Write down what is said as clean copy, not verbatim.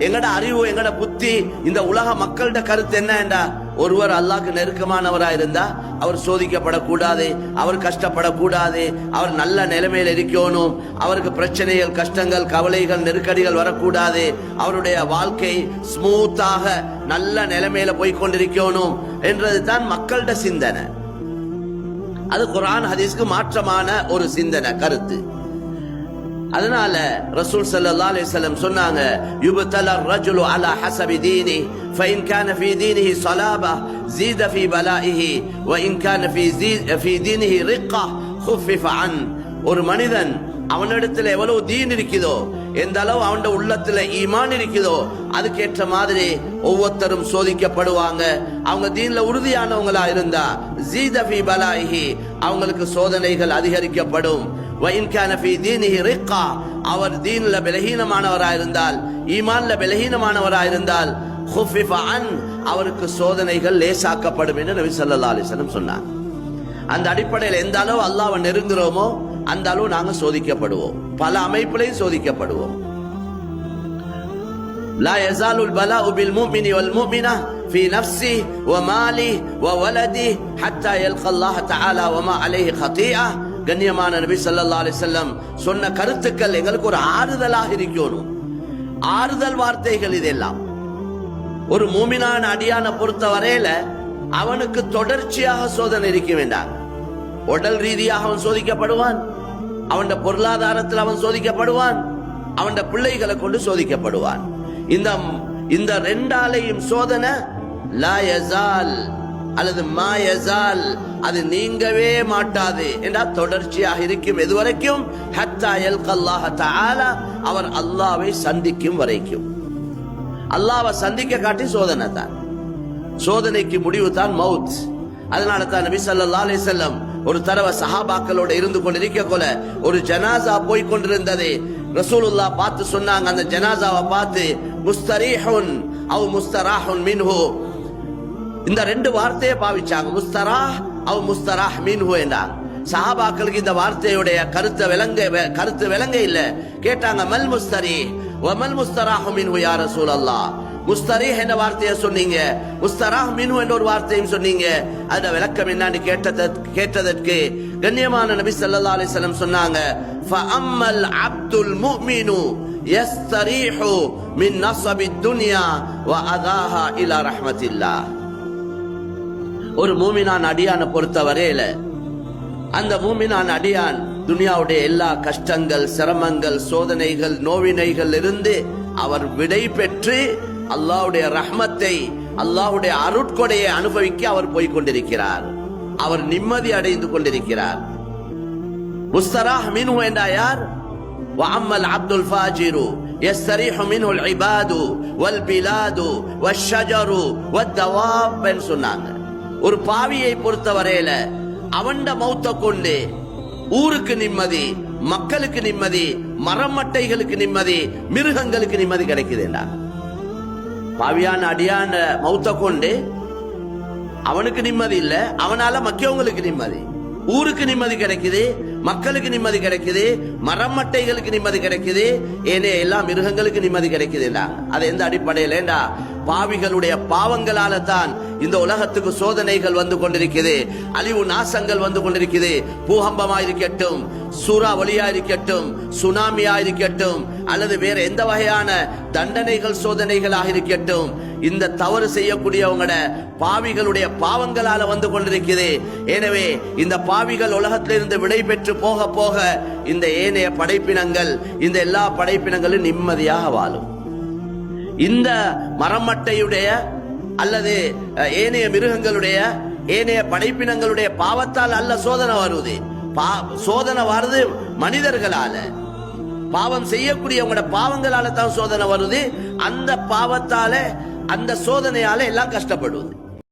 எங்கட அறிவு எங்கட புத்தி இந்த உலக மக்கள்கிட்ட கருத்து என்னண்டா, ஒருவர் அல்லாஹ்க்கு நெருக்கமானவராக இருந்தா அவர் சோதிக்கப்படக்கூடாது, அவர் கஷ்டப்படக்கூடாது, அவர் நல்ல நிலைமையில் இருக்கணும், அவருக்கு பிரச்சனைகள் கஷ்டங்கள் கவலைகள் நெருக்கடிகள் வரக்கூடாது, அவருடைய வாழ்க்கை ஸ்மூத்தாக நல்ல நிலைமையில போய்கொண்டிருக்கணும் என்றது தான் மக்கள்கிட்ட சிந்தனை. அது குர்ஆன் ஹதீஸ்க்கு மாற்றமான ஒரு சிந்தனை கருத்து. அதனால ரசூல் ஸல்லல்லாஹு அலைஹி வஸல்லம் சொன்னாங்க, யுப்தலா الرجل على حسب دينه فإن كان في دينه صلابة زيد في بلائه وإن كان في دينه رقة خفف عنه. ஒரு மனிதன் அவனிடத்துல எவ்வளவு தீன் இருக்குதோ, எந்த அளவு அவன் உள்ளத்துல ஈமான் இருக்குதோ, அதுக்கேற்ற மாதிரி ஒவ்வொருத்தரும் சோதிக்கப்படுவாங்க. அவங்க தீன்ல உறுதியானவங்களா இருந்தா زيد في بلائه அவங்களுக்கு சோதனைகள் அதிகரிக்கப்படும். அவர் தீன்ல பலகீனமானவராயிருந்தால், ஈமான்ல பலகீனமானவராயிருந்தால் அவருக்கு சோதனைகள் லேசாக்கப்படும் என்று நபி ஸல்லல்லாஹு அலைஹி வஸல்லம் சொன்னார். அந்த அடிப்படையில் எந்த அளவு அல்லாஹ்வை நெருங்குறோமோ அந்த அளவு நாங்க சோதிக்கப்படுவோம், பல அமைப்பிலையும் சோதிக்கப்படுவோம். لا يزال البلاء بالمؤمن والمؤمنة في نفسه وماله وولده حتى يلقى الله تعالى وما عليه خطيئة. கண்ணியமான நபி ஸல்லல்லாஹு அலைஹி வஸல்லம் சொன்ன கருத்துக்கள் எங்களுக்கு ஒரு ஆறுதலாக இருக்கணும். ஆறுதல் வார்த்தைகள் இதெல்லாம். ஒரு மூமினான அடியான பொறுத்த வரையில அவனுக்கு தொடர்ச்சியாக சோதனை இருக்க வேண்டாம். உடல் ரீதியாக அவன் சோதிக்கப்படுவான், அவன் பொருளாதாரத்தில் அவன் சோதிக்கப்படுவான், அவன் பிள்ளைகளை கொண்டு சோதிக்கப்படுவான். இந்த ரெண்டாலையும் சோதனை லா யஸால் அல்லது மா யஸால், அது நீங்கவே மாட்டாது என்றா தொடர்ச்சியாக இருக்கும். எதுவரைக்கும்? ஹத்தா யல்கல்லாஹ தஆலா, அவர் அல்லாஹ்வை சந்திக்கும் வரைக்கும். அல்லாஹ்வை சந்திக்க காட்டி சோதனை தான். சோதனைக்கு முடிவு தான் மவுத். அதனால தான் நபி ஸல்லல்லாஹு அலைஹி வஸல்லம் ஒரு தடவை சஹாபாக்களோட இருந்து கொண்டிருக்க கொல ஒரு ஜனாசா போய் கொண்டிருந்தது. ரசூலுல்லாஹ் பார்த்து சொன்னாங்க, அந்த ஜனாசாவை பார்த்து முஸ்தரீஹுன் அவ் முஸ்தராஹுன் மின்ஹு, இந்த ரெண்டு வார்த்தையை பாவிச்சாங்க, முஸ்தராஹ் அவ் முஸ்தராஹ் மின்ஹு என்றாங்க. சஹாபாக்களுக்கு இந்த வார்த்தையுடைய கருத்து விளங்க இல்ல. கேட்டாங்க, மல் முஸ்தரீஹ் வ மல் முஸ்தராஹு மின்ஹு யா ரசூலல்லாஹ். முஸ்தரீஹ் என்ற வார்த்தையை சொன்னீங்க, முஸ்தராஹ் மின்ஹு என்ற ஒரு வார்த்தையும் சொன்னீங்க, அதோட விளக்கம் என்னன்னு கேட்டதற்கு கண்ணியமான நபி ஸல்லல்லாஹு அலைஹி வஸல்லம் சொன்னாங்க, ஃபஅம்மல் அப்துல் முஃமினு யஸ்தரீஹு மின் நஸபித் துன்யா வ அதாஹா இலா ரஹ்மத்தில்லாஹ். ஒரு மூமினான் அடியான பொறுத்த வரையில அந்த மூமினான் அடியான் துனியாவுடைய எல்லா கஷ்டங்கள் சிரமங்கள் சோதனைகள் நோவினைகள் இருந்து அவர் விடை பெற்று அல்லாஹ்வுடைய ரஹ்மத்தை அல்லாஹ்வுடைய அருட்கொடையை அனுபவிக்க அவர் போய் கொண்டிருக்கிறார். அவர் நிம்மதி அடைந்து கொண்டிருக்கிறார். முஸ்தராஹ் மின்ஹு என்றா யார்? வஅம்மல் அப்துல் ஃபாஜிரு யஸ்தரீஹு மின்ஹுல் இபாது வல் பிலாது வஷ்ஷஜரு வத்தவாப் என்று சொன்னாங்க. ஒரு பாவியை பொறுத்த வரையில அவண்ட மௌத்த கொண்டு ஊருக்கு நிம்மதி, மக்களுக்கு நிம்மதி, மரமட்டைகளுக்கு நிம்மதி, மிருகங்களுக்கு நிம்மதி கிடைக்குதுண்டா. பாவியான அடியான மௌத்த கொண்டு அவனுக்கு நிம்மதி இல்ல, அவனால மக்கியவங்களுக்கு நிம்மதி, ஊருக்கு நிம்மதி கிடைக்குது, மக்களுக்கு நிம்மதி கிடைக்குது, மரமட்டைகளுக்கு நிம்மதி கிடைக்குது, ஏனே எல்லா மிருகங்களுக்கு நிம்மதி கிடைக்குதுண்டா. அது எந்த அடிப்படையிலேண்டா? பாவிகளுடைய பாவங்களால தான் இந்த உலகத்துக்கு சோதனைகள் வந்து கொண்டிருக்கிறது, அழிவு நாசங்கள் வந்து கொண்டிருக்கிறது. பூகம்பமா இருக்கட்டும், சூறாவளியா இருக்கட்டும், சுனாமியா இருக்கட்டும், அல்லது வேற எந்த வகையான தண்டனைகள் சோதனைகளாக இருக்கட்டும், இந்த தவறு செய்யக்கூடியவங்களோட பாவிகளுடைய பாவங்களால வந்து கொண்டிருக்கிறது. எனவே இந்த பாவிகள் உலகத்திலிருந்து விடை பெற்று போக போக இந்த ஏனைய படைப்பினங்கள், இந்த எல்லா படைப்பினங்களும் நிம்மதியாக வாழும். இந்த மரமட்டையுடைய அல்லது ஏனைய மிருகங்களுடைய ஏனைய படைப்பினங்களுடைய பாவத்தால் அல்ல சோதனை வருவது. சோதனை வருது மனிதர்களால, பாவம் செய்யக்கூடியவங்களோட பாவங்களால தான் சோதனை வருது. அந்த பாவத்தால அந்த சோதனையால எல்லாம் கஷ்டப்படுவது.